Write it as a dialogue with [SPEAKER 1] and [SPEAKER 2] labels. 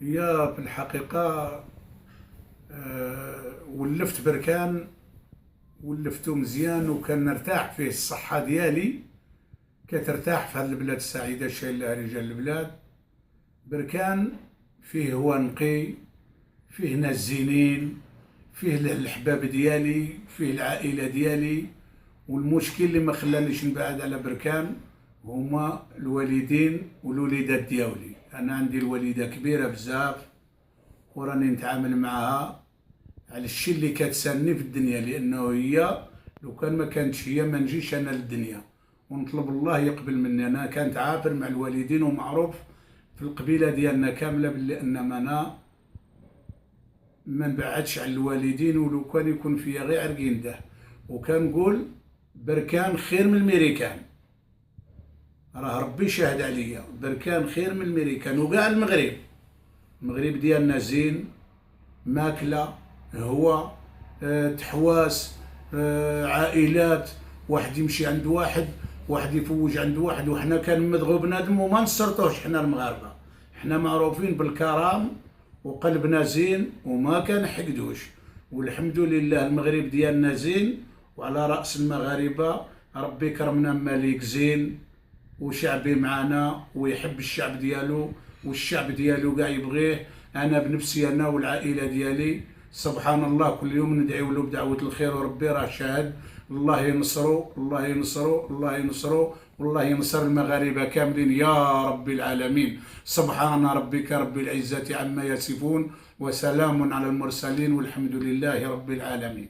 [SPEAKER 1] هي في الحقيقة ولفت بركان، ولفتو مزيان وكان نرتاح فيه. الصحة ديالي كترتاح في هذه البلاد السعيدة شايلها رجال البلاد. بركان فيه هو نقي، فيه ناس زينين، فيه الحباب ديالي، فيه العائلة ديالي. والمشكل اللي ما خلانيش نبعد على بركان هما الوالدين والوليدات ديالي. انا عندي الوالده كبيره بزاف وراني نتعامل معها على الشيء اللي كتساني في الدنيا، لانه هي لو كان ما كانتش هي ما نجيش انا للدنيا. ونطلب الله يقبل مني. انا كانت عافر مع الوالدين ومعروف في القبيله ديالنا كامله باللي ان انا ما نبعدش على الوالدين، ولو كان يكون فيا غير عرقين ده. وكنقول بركان خير من الميريكان، راه ربي شاهد عليا. بركان خير من الميريكان وكاع المغرب. المغرب ديالنا زين، ماكله، هو تحواس، عائلات. واحد يمشي عند واحد، واحد يفوج عند واحد. وحنا كنمدغوا بنادم وما نسرطوش. حنا المغاربه حنا معروفين بالكرم وقلبنا زين وما كنحقدوش. والحمد لله المغرب ديالنا زين، وعلى راس المغاربه ربي كرمنا ملك زين وشعبي معنا ويحب الشعب ديالو، والشعب ديالو كاع يبغيه. انا بنفسي انا والعائله ديالي سبحان الله كل يوم ندعيو له بدعوه الخير، وربي راه شاهد. الله ينصرو، الله ينصرو، الله ينصرو، والله ينصر المغاربه كاملين يا رب العالمين. سبحان ربك رب العزه عما يصفون، وسلام على المرسلين، والحمد لله رب العالمين.